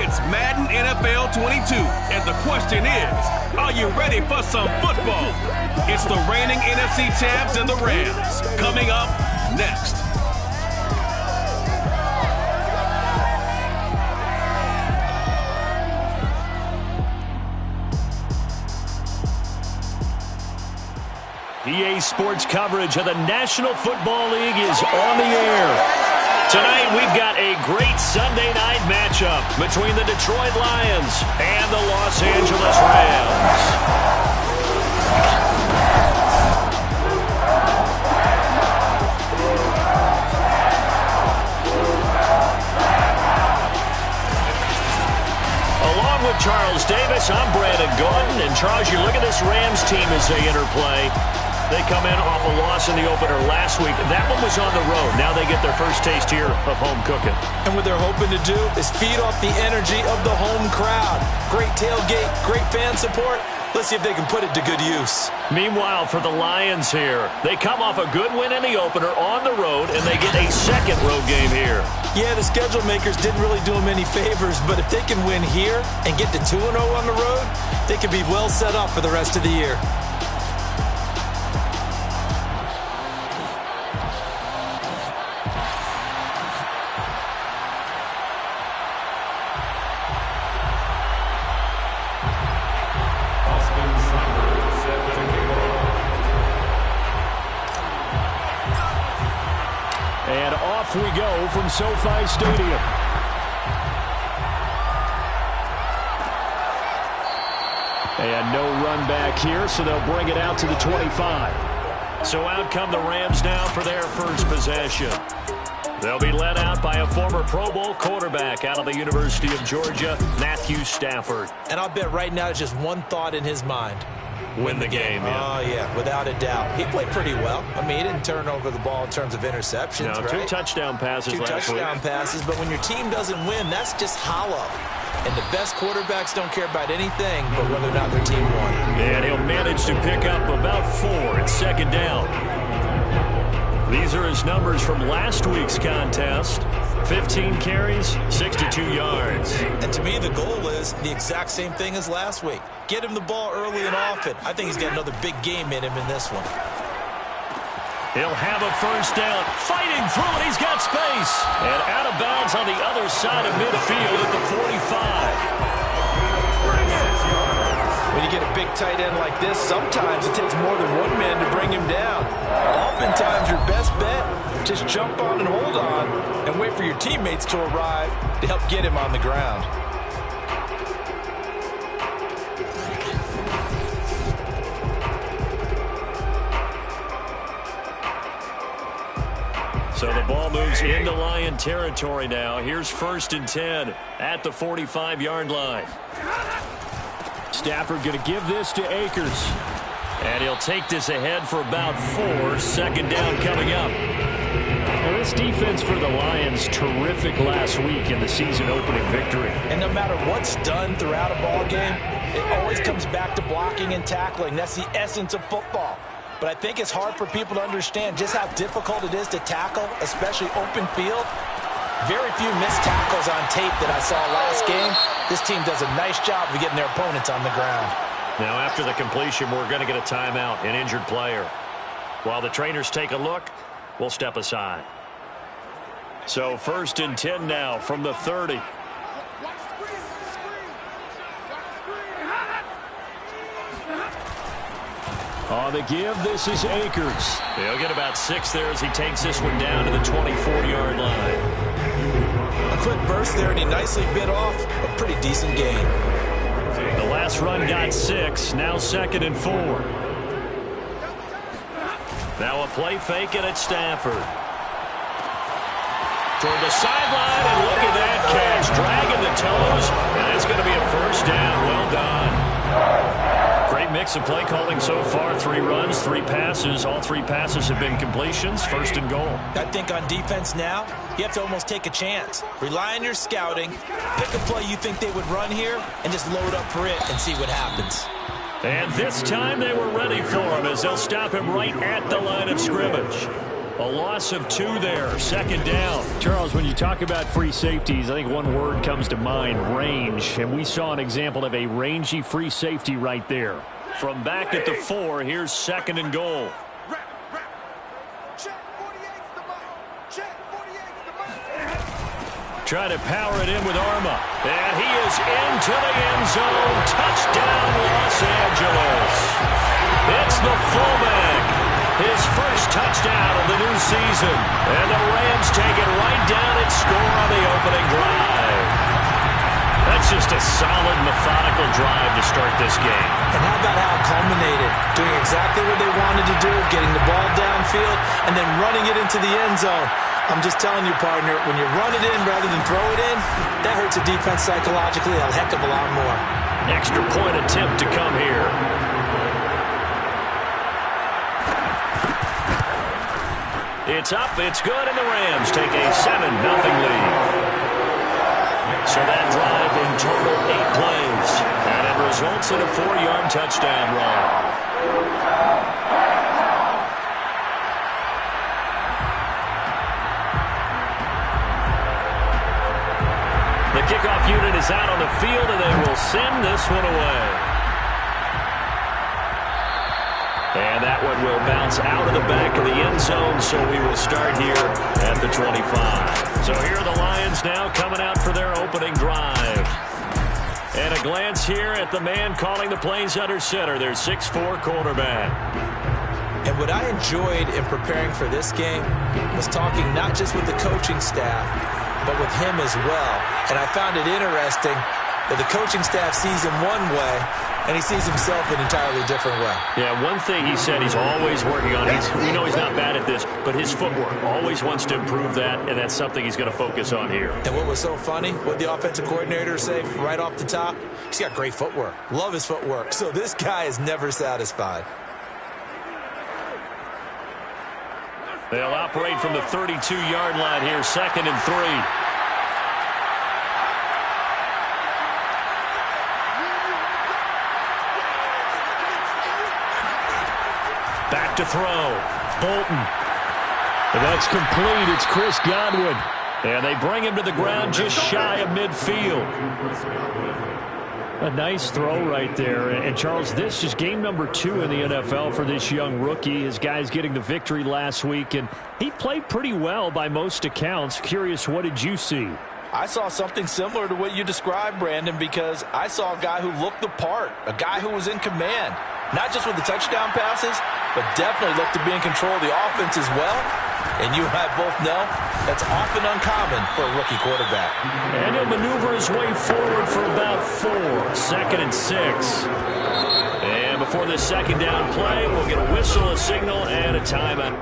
It's Madden NFL 22, and the question is, are you ready for some football? It's the reigning NFC champs and the Rams, coming up next. EA Sports coverage of the National Football League is on the air. Tonight, we've got a great Sunday night matchup between the Detroit Lions and the Los Angeles Rams. Along with Charles Davis, I'm Brandon Gaudin. And Charles, you look at this Rams team as they interplay. They come in off a loss in the opener last week. That one was on the road. Now they get their first taste here of home cooking. And what they're hoping to do is feed off the energy of the home crowd. Great tailgate, great fan support. Let's see if they can put it to good use. Meanwhile, for the Lions here, they come off a good win in the opener on the road, and they get a second road game here. Yeah, the schedule makers didn't really do them any favors, but if they can win here and get to 2-0 on the road, they can be well set up for the rest of the year. And off we go from SoFi Stadium. And no run back here, so they'll bring it out to the 25. So out come the Rams now for their first possession. They'll be led out by a former Pro Bowl quarterback out of the University of Georgia, Matthew Stafford. And I'll bet right now just one thought in his mind. Win the game, yeah. Oh, yeah, without a doubt. He played pretty well. I mean, he didn't turn over the ball in terms of interceptions, right? 2 touchdown passes last week. 2 touchdown passes, but when your team doesn't win, that's just hollow. And the best quarterbacks don't care about anything but whether or not their team won. And he'll manage to pick up about 4 at second down. These are his numbers from last week's contest. 15 carries, 62 yards. And to me, the goal is the exact same thing as last week. Get him the ball early and often. I think he's got another big game in him in this one. He'll have a first down. Fighting through it. He's got space. And out of bounds on the other side of midfield at the 45. When you get a big tight end like this, sometimes it takes more than one man to bring him down. Oftentimes, your best bet, just jump on and hold on and wait for your teammates to arrive to help get him on the ground. So the ball moves into Lion territory now. Here's 1st and 10 at the 45-yard line. Stafford going to give this to Akers. And he'll take this ahead for about 4. Second down coming up. Now this defense for the Lions, terrific last week in the season-opening victory. And no matter what's done throughout a ball game, it always comes back to blocking and tackling. That's the essence of football. But I think it's hard for people to understand just how difficult it is to tackle, especially open field. Very few missed tackles on tape that I saw last game. This team does a nice job of getting their opponents on the ground. Now, after the completion, we're going to get a timeout, an injured player. While the trainers take a look, we'll step aside. So 1st and 10 now from the 30. On the give, this is Akers. He'll get about 6 there as he takes this one down to the 24-yard line. A quick burst there, and he nicely bit off a pretty decent gain. The last run got 6, now 2nd and 4. Now a play fake, and it's Stafford. Toward the sideline, and look at that catch. Dragging the toes, and it's going to be a first down. Well done. Great mix of play calling so far. 3 runs, 3 passes. All 3 passes have been completions. 1st and goal. I think on defense now, you have to almost take a chance. Rely on your scouting. Pick a play you think they would run here, and just load up for it and see what happens. And this time they were ready for him as they'll stop him right at the line of scrimmage. A loss of 2 there, second down. Charles, when you talk about free safeties, I think one word comes to mind, range. And we saw an example of a rangy free safety right there. From back at the 4, here's second and goal. Try to power it in with Arma. And he is into the end zone. Touchdown, Los Angeles. It's the fullback. His first touchdown of the new season. And the Rams take it right down and score on the opening drive. That's just a solid, methodical drive to start this game. And how about how it culminated? Doing exactly what they wanted to do, getting the ball downfield, and then running it into the end zone. I'm just telling you, partner, when you run it in rather than throw it in, that hurts a defense psychologically a heck of a lot more. Extra point attempt to come here. It's up, it's good, and the Rams take a 7-0 lead. So that drive in total 8 plays, and it results in a 4-yard touchdown run. The kickoff unit is out on the field, and they will send this one away. And that one will bounce out of the back of the end zone, so we will start here at the 25. So here are the Lions now coming out for their opening drive. And a glance here at the man calling the plays under center, their 6'4" quarterback. And what I enjoyed in preparing for this game was talking not just with the coaching staff, but with him as well. And I found it interesting that the coaching staff sees him one way, and he sees himself an entirely different way. Yeah, one thing he said he's always working on. We know he's not bad at this, but his footwork, always wants to improve that, and that's something he's going to focus on here. And what was so funny, what the offensive coordinator say right off the top, he's got great footwork. Love his footwork. So this guy is never satisfied. They'll operate from the 32-yard line here, 2nd and 3. Back to throw. Bolton. And that's complete. It's Chris Godwin. And they bring him to the ground just shy of midfield. A nice throw right there. And, Charles, this is game number 2 in the NFL for this young rookie. His guys getting the victory last week, and he played pretty well by most accounts. Curious, what did you see? I saw something similar to what you described, Brandon, because I saw a guy who looked the part, a guy who was in command, not just with the touchdown passes, but definitely looked to be in control of the offense as well. And you and I both know that's often uncommon for a rookie quarterback. And he'll maneuver his way forward for about 4. 2nd and 6. And before this second down play, we'll get a whistle, a signal, and a timeout.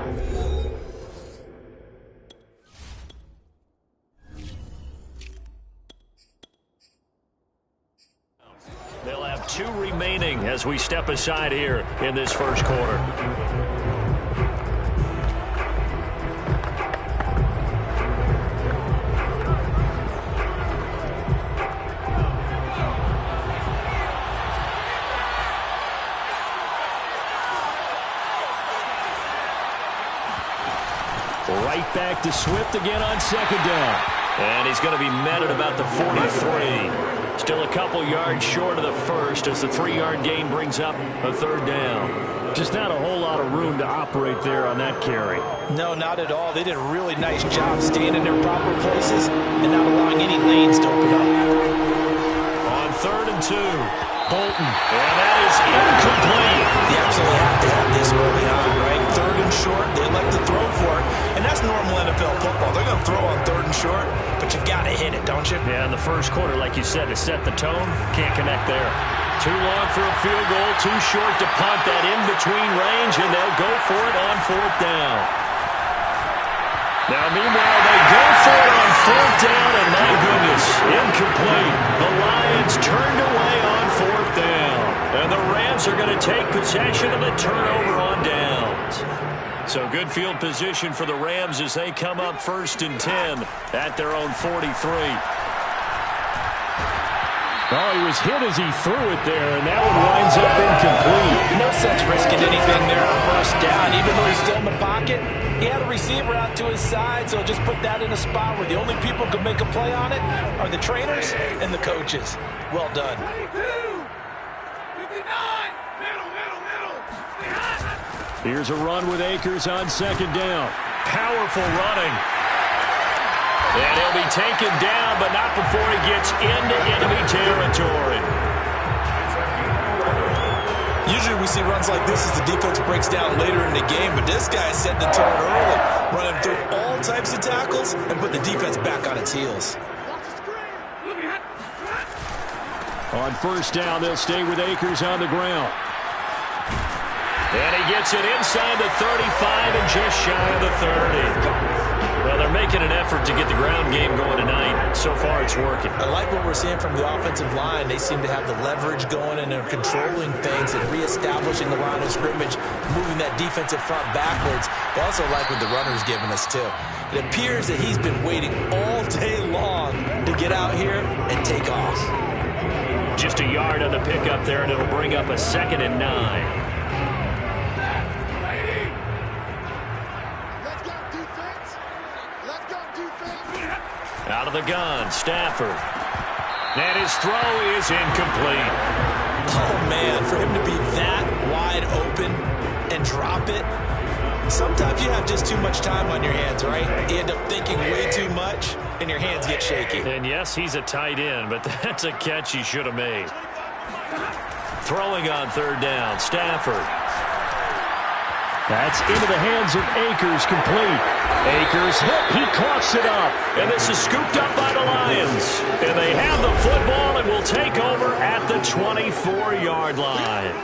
They'll have 2 remaining as we step aside here in this first quarter. Right back to Swift again on 2nd down. And he's going to be met at about the 43. Still a couple yards short of the first as the 3-yard gain brings up a 3rd down. Just not a whole lot of room to operate there on that carry. No, not at all. They did a really nice job staying in their proper places and not allowing any lanes to open up. On 3rd and 2, Bolton. And that is incomplete. They absolutely have to have this early on, right? 3rd and short, they elect to throw for it. And that's normal NFL football. They're going to throw on 3rd and short, but you got to hit it, don't you? Yeah, in the first quarter, like you said, to set the tone, can't connect there. Too long for a field goal, too short to punt that in between range, and they'll go for it on 4th down. Now, meanwhile, they go for it on 4th down, and my goodness, incomplete. The Lions turned away on 4th down, and the Rams are going to take possession of the turnover on downs. So good field position for the Rams as they come up 1st and 10 at their own 43. Oh, he was hit as he threw it there, and that one winds up incomplete. No sense risking anything there on 1st down. Even though he's still in the pocket, He had a receiver out to his side, so just put that in a spot where the only people who can make a play on it are the trainers and the coaches. Well done. 59. Here's a run with Akers on second down. Powerful running. And he'll be taken down, but not before he gets into enemy territory. Usually we see runs like this as the defense breaks down later in the game, but this guy is setting the tone early, running through all types of tackles and put the defense back on its heels. On first down, they'll stay with Akers on the ground. And he gets it inside the 35 and just shy of the 30. Well, they're making an effort to get the ground game going tonight. So far, it's working. I like what we're seeing from the offensive line. They seem to have the leverage going, and they're controlling things and reestablishing the line of scrimmage, moving that defensive front backwards. I also like what the runner's giving us, too. It appears that he's been waiting all day long to get out here and take off. Just a yard on the pickup there, and it'll bring up a 2nd and 9. Out of the gun, Stafford. And his throw is incomplete. Oh, man, for him to be that wide open and drop it, sometimes you have just too much time on your hands, right? You end up thinking way too much, and your hands get shaky. And yes, he's a tight end, but that's a catch he should have made. Throwing on third down, Stafford. That's into the hands of Akers, complete. Akers hit, he coughs it up, and this is scooped up by the Lions. And they have the football and will take over at the 24-yard line.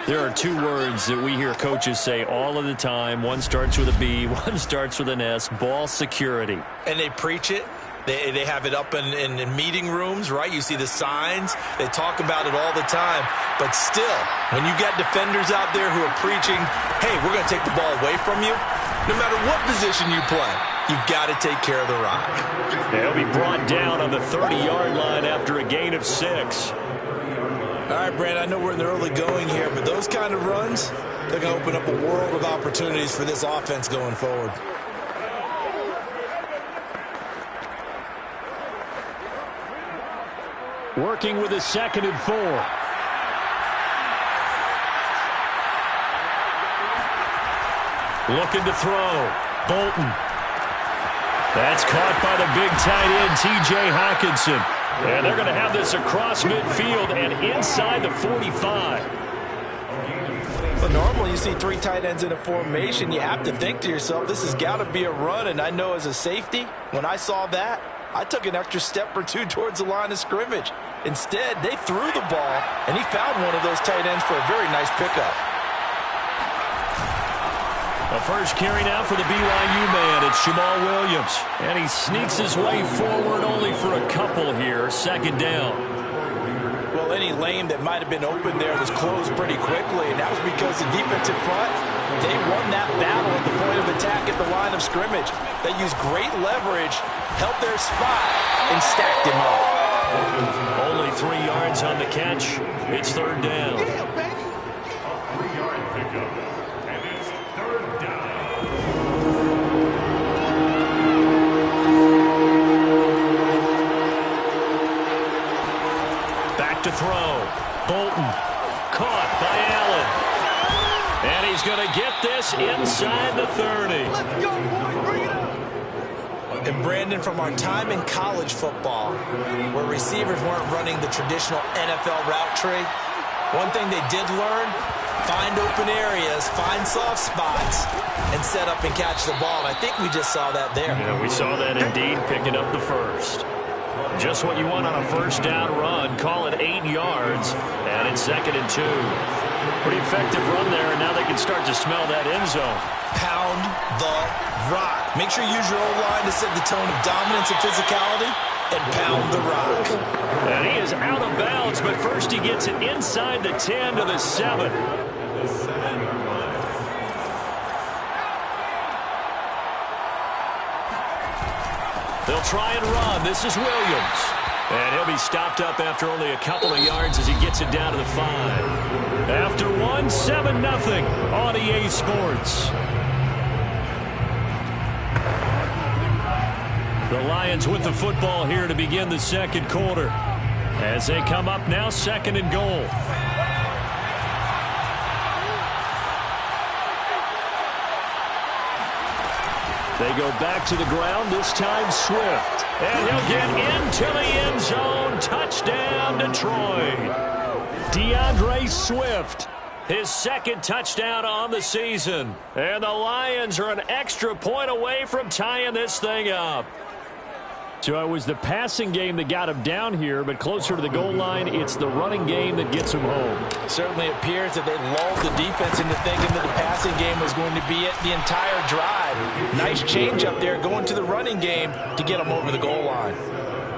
There are two words that we hear coaches say all of the time. One starts with a B, one starts with an S, ball security. And they preach it. They have it up in meeting rooms, right? You see the signs. They talk about it all the time. But still, when you got defenders out there who are preaching, hey, we're going to take the ball away from you, no matter what position you play, you've got to take care of the rock. They'll be brought down on the 30-yard line after a gain of 6. All right, Brandon, I know we're in the early going here, but those kind of runs, they're going to open up a world of opportunities for this offense going forward. Working with a 2nd and 4. Looking to throw. Bolton. That's caught by the big tight end, T.J. Hockenson. And they're going to have this across midfield and inside the 45. But normally you see 3 tight ends in a formation, you have to think to yourself, this has got to be a run. And I know as a safety, when I saw that, I took an extra step or two towards the line of scrimmage. Instead, they threw the ball, and he found one of those tight ends for a very nice pickup. A first carry now for the BYU man. It's Jamal Williams. And he sneaks his way forward only for a couple here. 2nd down. Well, any lane that might have been open there was closed pretty quickly, and that was because the defensive front, they won that battle at the point of attack at the line of scrimmage. They used great leverage, held their spot, and stacked him up. Only 3 yards on the catch. It's 3rd down. Yeah, baby. 3-yard pickup, and it's 3rd down. Back to throw. Bolton. Caught by Allen. And he's going to get this inside the 30. Let's go, boys. Bring it up. And Brandon, from our time in college football, where receivers weren't running the traditional NFL route tree, one thing they did learn, find open areas, find soft spots, and set up and catch the ball. And I think we just saw that there. Yeah, we saw that indeed, picking up the first. Just what you want on a first down run. Call it 8 yards, and it's 2nd and 2. Pretty effective run there, and now they can start to smell that end zone. Pound the rock. Make sure you use your O-line to set the tone of dominance and physicality, and pound the rock. And he is out of bounds, but first he gets it inside the 10 to the 7. They'll try and run. This is Williams. And he'll be stopped up after only a couple of yards as he gets it down to the 5. After one, 7-0 on EA Sports. The Lions with the football here to begin the second quarter. As they come up now, 2nd and goal. They go back to the ground, this time Swift. And he'll get into the end zone. Touchdown, Detroit. DeAndre Swift, his 2nd touchdown on the season. And the Lions are an extra point away from tying this thing up. So it was the passing game that got him down here, but closer to the goal line, it's the running game that gets him home. Certainly appears that they lulled the defense into thinking that the passing game was going to be it the entire drive. Nice change up there going to the running game to get them over the goal line.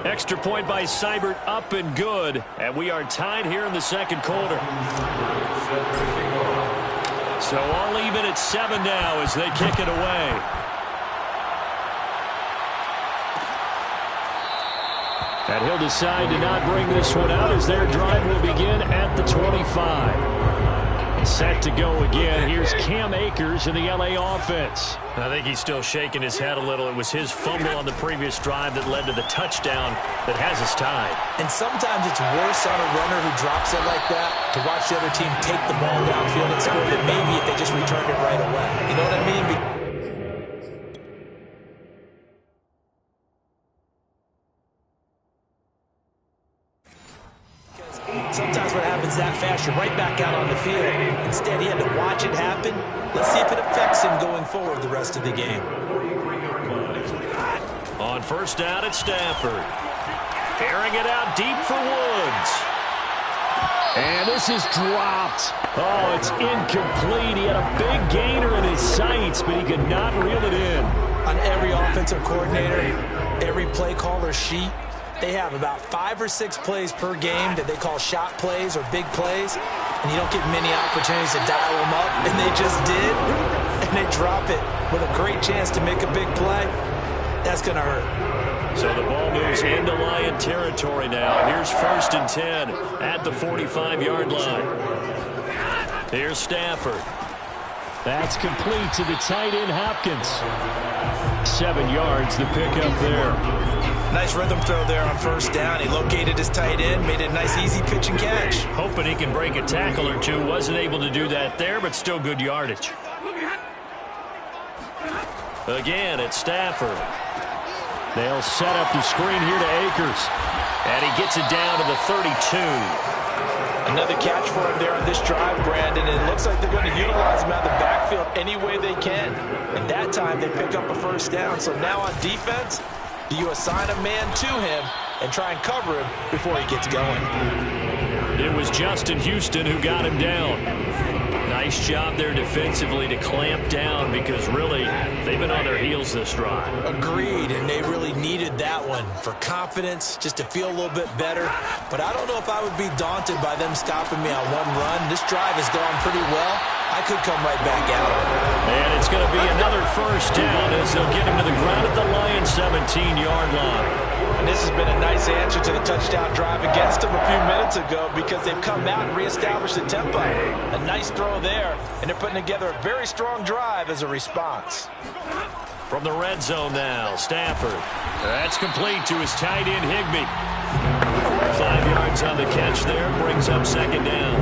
Extra point by Seibert, up and good. And we are tied here in the second quarter. So all even at 7 now as they kick it away. And he'll decide to not bring this one out as their drive will begin at the 25. Set to go again. Here's Cam Akers in the LA offense. I think he's still shaking his head a little. It was his fumble on the previous drive that led to the touchdown that has us tied. And sometimes it's worse on a runner who drops it like that to watch the other team take the ball downfield and score than maybe if they just returned it right away. You know what I mean? Sometimes what happens that fast, you're right back out on the field. Instead, he had to watch it happen. Let's see if it affects him going forward the rest of the game. On first down at Stafford. Airing it out deep for Woods. And this is dropped. Oh, it's incomplete. He had a big gainer in his sights, but he could not reel it in. On every offensive coordinator, every play caller sheet, they have about 5 or 6 plays per game that they call shot plays or big plays, and you don't get many opportunities to dial them up, and they just did, and they drop it with a great chance to make a big play. That's going to hurt. So the ball moves into Lion territory now. Here's 1st and 10 at the 45-yard line. Here's Stafford. That's complete to the tight end, Hopkins. 7 yards, the pickup there. Nice rhythm throw there on first down. He located his tight end, made it a nice easy pitch and catch. Hoping he can break a tackle or two. Wasn't able to do that there, but still good yardage. Again, it's Stafford. They'll set up the screen here to Akers. And he gets it down to the 32. Another catch for him there on this drive, Brandon. And it looks like they're going to utilize him out of the backfield any way they can. And that time they pick up a first down. So now on defense, do you assign a man to him and try and cover him before he gets going? It was Justin Houston who got him down. Nice job there defensively to clamp down because really they've been on their heels this drive. Agreed, and they really needed that one for confidence, just to feel a little bit better. But I don't know if I would be daunted by them stopping me on one run. This drive has gone pretty well. I could come right back out. And it's going to be another first down as they'll get him to the ground at the Lions' 17-yard line. And this has been a nice answer to the touchdown drive against them a few minutes ago because they've come out and reestablished the tempo. A nice throw there, and they're putting together a very strong drive as a response. From the red zone now, Stafford. That's complete to his tight end, Higbee. 5 yards on the catch there, brings up second down.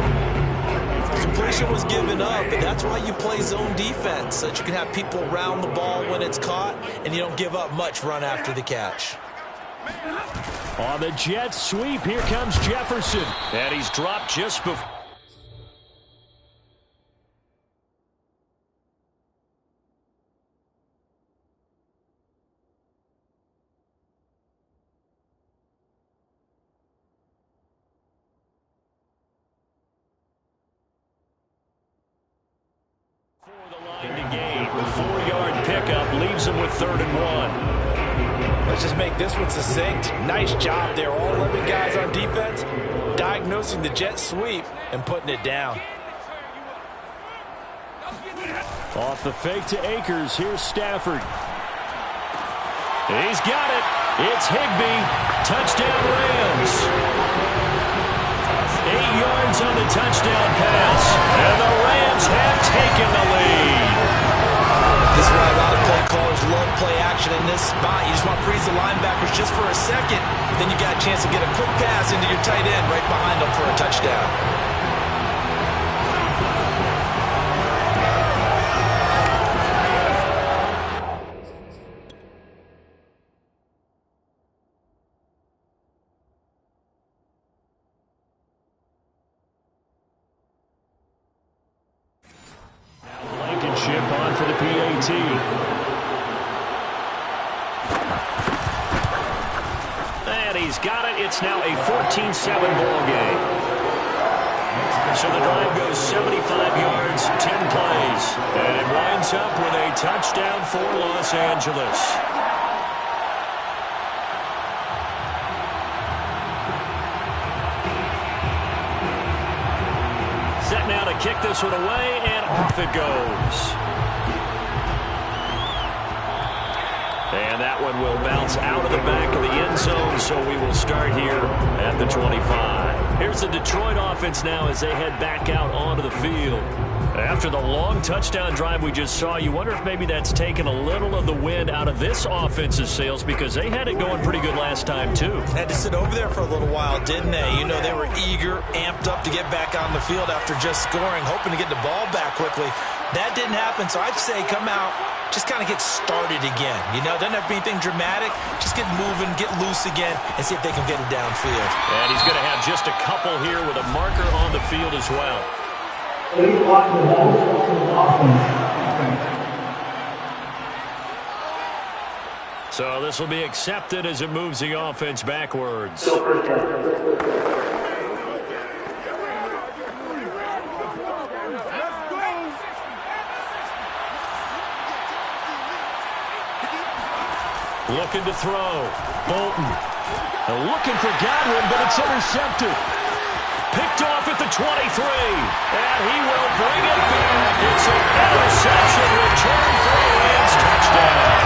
Completion was given up, and that's why you play zone defense, so that you can have people around the ball when it's caught, and you don't give up much run after the catch. On the jet sweep, here comes Jefferson. And he's dropped just before. For the line to gain, 4-yard pickup leaves him with 3rd and 1. Let's just make this one succinct. Nice job there. All 11 guys on defense diagnosing the jet sweep and putting it down. Off the fake to Akers. Here's Stafford. He's got it. It's Higbee. Touchdown Rams. 8 yards on the touchdown pass. And the Rams have taken the lead. This is why a lot of play callers love play action in this spot. You just want to freeze the linebackers just for a second. Then you got a chance to get a quick pass into your tight end right behind them for a touchdown. Blankenship on for the PAT. And he's got it. It's now a 14-7 ball game. So the drive goes 75 yards, 10 plays. And it winds up with a touchdown for Los Angeles. Set now to kick this one away, and off it goes. And that one will bounce out of the back of the end zone, so we will start here at the 25. Here's the Detroit offense now as they head back out onto the field. After the long touchdown drive we just saw, you wonder if maybe that's taken a little of the wind out of this offense's sails, because they had it going pretty good last time, too. Had to sit over there for a little while, didn't they? You know, they were eager, amped up to get back on the field after just scoring, hoping to get the ball back quickly. That didn't happen, so I'd say come out, just kind of get started again. You know, doesn't have to be anything dramatic. Just get moving, get loose again, and see if they can get it downfield. And he's going to have just a couple here with a marker on the field as well. So this will be accepted as it moves the offense backwards. Looking to throw. Bolton. Looking for Godwin, but it's intercepted. Picked off at the 23. And he will bring it back. It's an interception return for a Rams touchdown.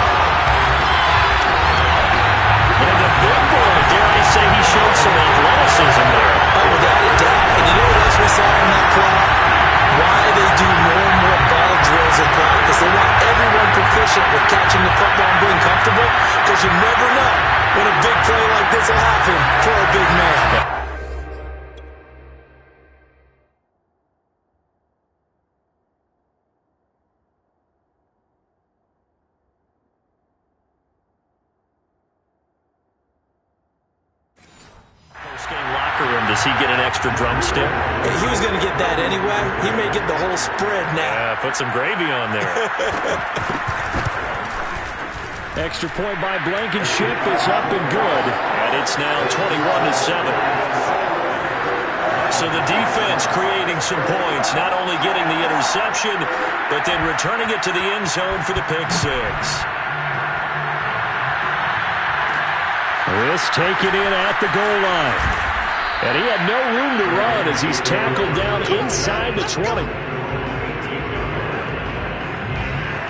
And the big boy, dare I say, he showed some athleticism there. Oh, without a doubt. And you know what else we saw on that play? Why they do more and more ball drills in practice. They want everyone proficient with catching the football and being comfortable, because you never know when a big play like this will happen for a big man. Post-game locker room, does he get an extra drumstick? He was going to get that anyway. He may get the whole spread now. Yeah, put some gravy on there. Extra point by Blankenship is up and good. And it's now 21-7. So the defense creating some points, not only getting the interception, but then returning it to the end zone for the pick six. This taken in at the goal line. And he had no room to run as he's tackled down inside the 20.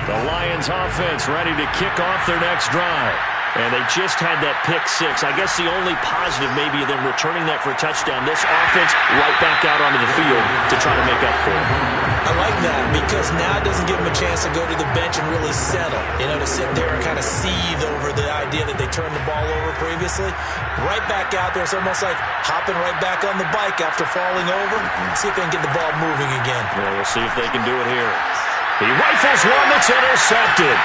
The Lions offense ready to kick off their next drive. And they just had that pick six. I guess the only positive maybe of them returning that for a touchdown. This offense right back out onto the field to try to make up for it. I like that, because now it doesn't give them a chance to go to the bench and really settle. You know, to sit there and kind of seethe over the idea that they turned the ball over previously. Right back out there. It's almost like hopping right back on the bike after falling over. See if they can get the ball moving again. Well, we'll see if they can do it here. He rifles one that's intercepted.